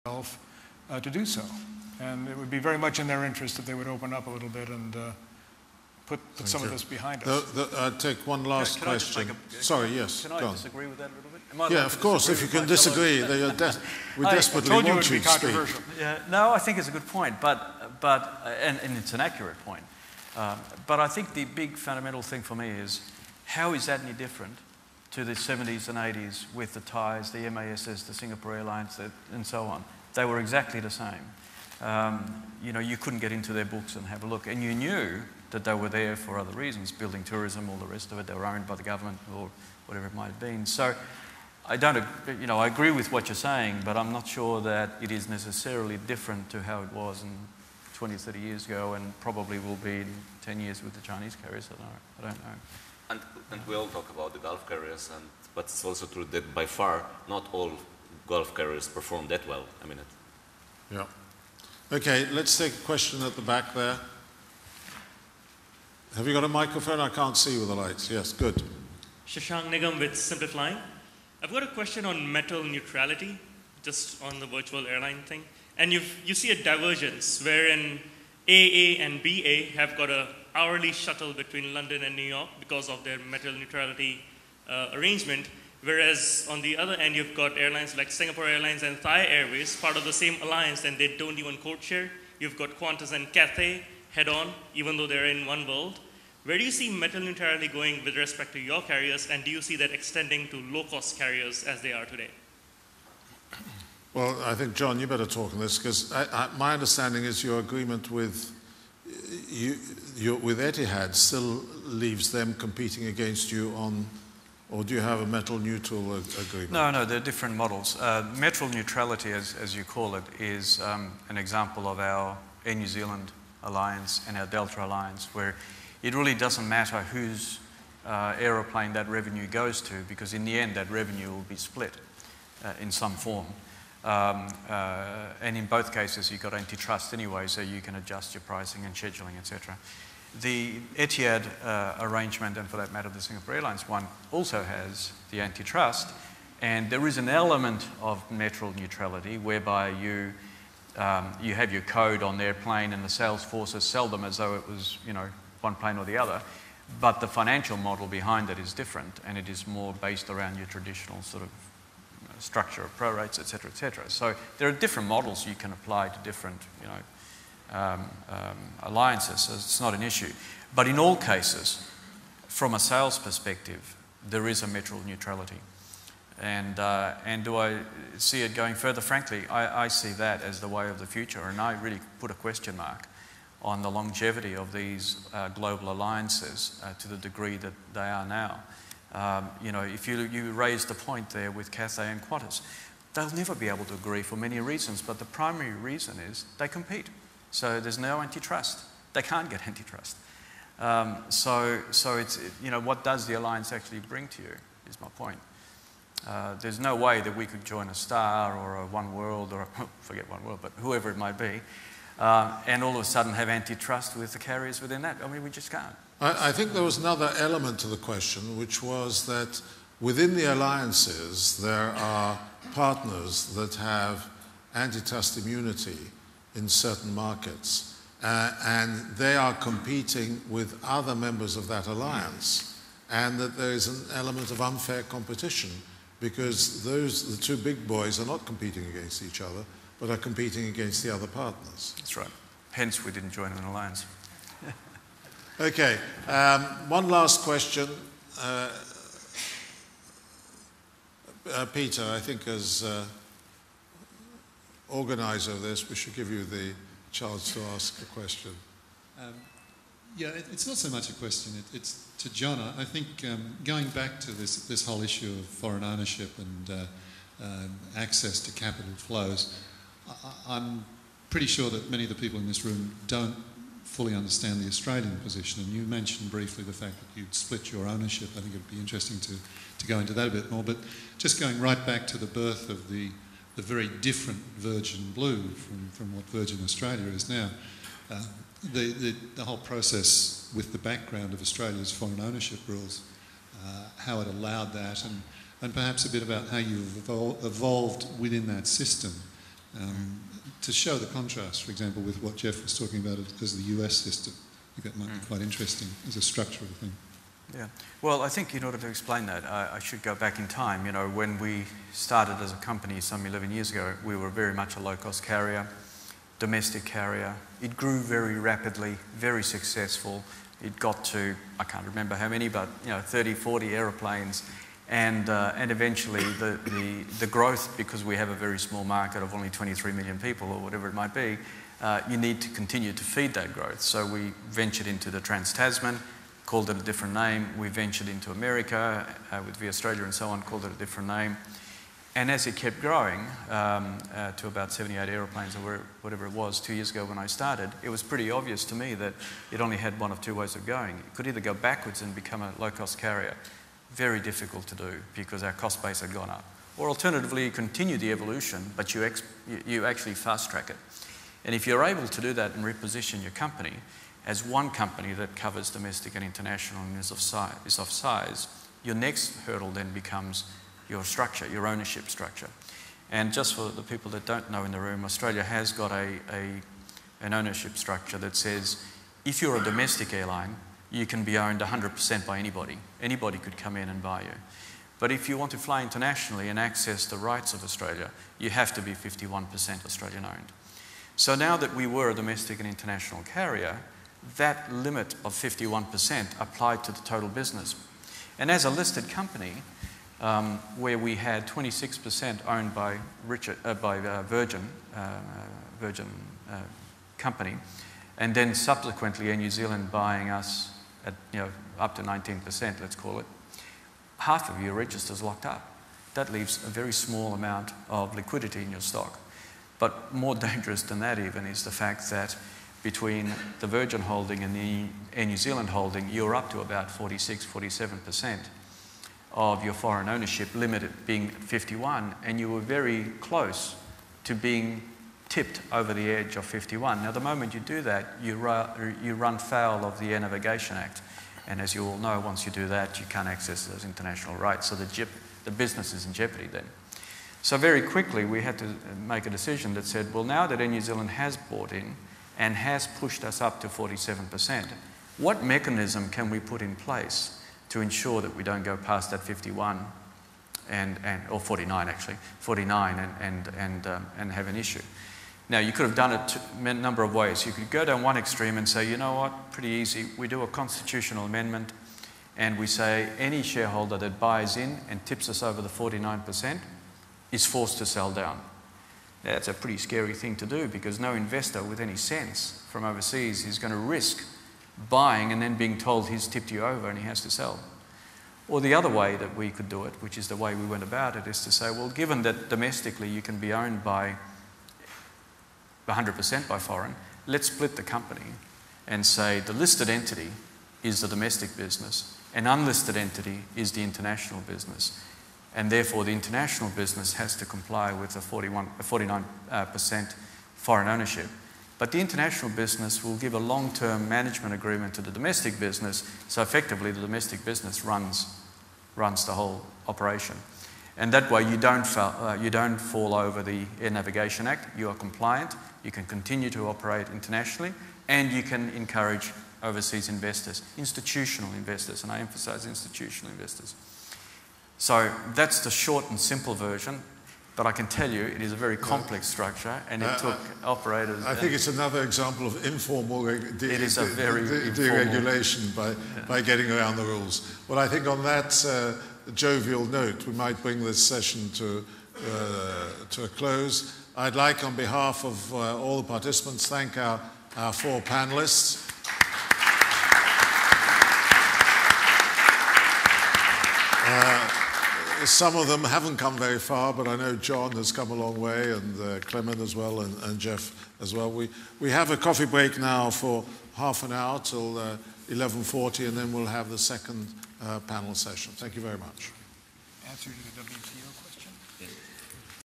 Gulf to do so. And it would be very much in their interest if they would open up a little bit and put some of this behind us. I'll take one last question. Sorry, yes. Can I disagree with that a little bit? Yeah, of course. If you can disagree, we desperately want you to speak. Yeah, no, I think it's a good point, and it's an accurate point. But I think the big fundamental thing for me is, how is that any different to the 70s and 80s with the Thais, the MASs, the Singapore Airlines, and so on? They were exactly the same. You couldn't get into their books and have a look, and you knew that they were there for other reasons, building tourism, all the rest of it. They were owned by the government or whatever it might have been. So I agree with what you're saying, but I'm not sure that it is necessarily different to how it was in 20, 30 years ago, and probably will be in 10 years with the Chinese carriers. I don't know. And we all talk about the Gulf carriers, but it's also true that by far not all Gulf carriers perform that well. Yeah. Okay, let's take a question at the back there. Have you got a microphone? I can't see with the lights. Yes, good. Shashank Nigam with Simplifying. I've got a question on metal neutrality, just on the virtual airline thing. And you see a divergence wherein AA and BA have got an hourly shuttle between London and New York because of their metal neutrality arrangement. Whereas on the other end, you've got airlines like Singapore Airlines and Thai Airways, part of the same alliance, and they don't even code share. You've got Qantas and Cathay head-on, even though they're in one world. Where do you see metal neutrality going with respect to your carriers, and do you see that extending to low-cost carriers as they are today? Well, I think, John, you better talk on this, because my understanding is your agreement with Etihad still leaves them competing against you on. Or do you have a metal neutral agreement? No, they're different models. Metal neutrality, as you call it, is an example of our Air New Zealand alliance and our Delta alliance, where it really doesn't matter whose aeroplane that revenue goes to, because in the end that revenue will be split in some form. And in both cases you've got antitrust anyway, so you can adjust your pricing and scheduling, etc. The Etihad arrangement, and for that matter the Singapore Airlines one, also has the antitrust, and there is an element of metal neutrality whereby you have your code on their plane and the sales forces sell them as though it was one plane or the other, but the financial model behind it is different, and it is more based around your traditional sort of structure of prorates, etc., etc. So there are different models you can apply to different alliances, so it's not an issue. But in all cases, from a sales perspective, there is a metal neutrality. And do I see it going further? Frankly, I see that as the way of the future, and I really put a question mark on the longevity of these global alliances to the degree that they are now. If you raised the point there with Cathay and Qantas, they'll never be able to agree for many reasons, but the primary reason is they compete. So there's no antitrust. They can't get antitrust. So it's, what does the alliance actually bring to you is my point. There's no way that we could join a Star or a One World, or forget One World, but whoever it might be, and all of a sudden have antitrust with the carriers within that. I mean, we just can't. I think there was another element to the question, which was that within the alliances there are partners that have antitrust immunity in certain markets, and they are competing with other members of that alliance, and that there is an element of unfair competition, because the two big boys are not competing against each other, but are competing against the other partners. That's right. Hence we didn't join an alliance. Okay, one last question. Peter, I think as organizer of this, we should give you the chance to ask a question. Yeah, it's not so much a question, it's to John. I think going back to this whole issue of foreign ownership and access to capital flows, I'm pretty sure that many of the people in this room don't fully understand the Australian position, and you mentioned briefly the fact that you'd split your ownership. I think it'd be interesting to go into that a bit more, but just going right back to the birth of the very different Virgin Blue from what Virgin Australia is now. The whole process with the background of Australia's foreign ownership rules, how it allowed that, and perhaps a bit about how you've evolved within that system to show the contrast, for example, with what Jeff was talking about as the US system. I think that might be quite interesting as a structural thing. Yeah. Well, I think in order to explain that, I should go back in time. You know, when we started as a company some 11 years ago, we were very much a low-cost carrier, domestic carrier. It grew very rapidly, very successful. It got to, I can't remember how many, but 30, 40 aeroplanes. And eventually the growth, because we have a very small market of only 23 million people or whatever it might be, you need to continue to feed that growth. So we ventured into the Trans-Tasman, called it a different name. We ventured into America with Via Australia and so on, called it a different name. And as it kept growing to about 78 aeroplanes or whatever it was 2 years ago when I started, it was pretty obvious to me that it only had one of two ways of going. It could either go backwards and become a low-cost carrier, very difficult to do because our cost base had gone up. Or alternatively, you continue the evolution, but you actually fast-track it. And if you're able to do that and reposition your company as one company that covers domestic and international and is of size, your next hurdle then becomes your structure, your ownership structure. And just for the people that don't know in the room, Australia has got an ownership structure that says if you're a domestic airline, you can be owned 100% by anybody. Anybody could come in and buy you. But if you want to fly internationally and access the rights of Australia, you have to be 51% Australian owned. So now that we were a domestic and international carrier, that limit of 51% applied to the total business. And as a listed company, where we had 26% owned by Virgin company, and then subsequently Air New Zealand buying us at up to 19%, let's call it, half of your register's locked up. That leaves a very small amount of liquidity in your stock. But more dangerous than that even is the fact that between the Virgin holding and the Air New Zealand holding, you're up to about 46, 47% of your foreign ownership, limited being 51, and you were very close to being tipped over the edge of 51. Now, the moment you do that, you run foul of the Air Navigation Act. And as you all know, once you do that, you can't access those international rights. So the business is in jeopardy then. So very quickly, we had to make a decision that said, well, now that Air New Zealand has bought in and has pushed us up to 47%, what mechanism can we put in place to ensure that we don't go past that 51 or 49 actually, 49 and have an issue? Now, you could have done it a number of ways. You could go down one extreme and say, you know what, pretty easy. We do a constitutional amendment and we say any shareholder that buys in and tips us over the 49% is forced to sell down. That's a pretty scary thing to do because no investor with any sense from overseas is going to risk buying and then being told he's tipped you over and he has to sell. Or the other way that we could do it, which is the way we went about it, is to say, well, given that domestically you can be owned by 100% by foreign, let's split the company and say the listed entity is the domestic business and unlisted entity is the international business. And therefore the international business has to comply with a 49% foreign ownership. But the international business will give a long-term management agreement to the domestic business, so effectively the domestic business runs the whole operation. And that way you don't fall over the Air Navigation Act, you are compliant, you can continue to operate internationally, and you can encourage overseas investors, institutional investors, and I emphasize institutional investors. So that's the short and simple version, but I can tell you it is a very complex structure, and it took operators... I think it's another example of informal deregulation by getting around the rules. Well, I think on that jovial note, we might bring this session to a close. I'd like, on behalf of all the participants, thank our four panelists. Some of them haven't come very far, but I know John has come a long way, and Clement as well, and Jeff as well. We have a coffee break now for half an hour till 11:40, and then we'll have the second panel session. Thank you very much. Answer to the WTO question?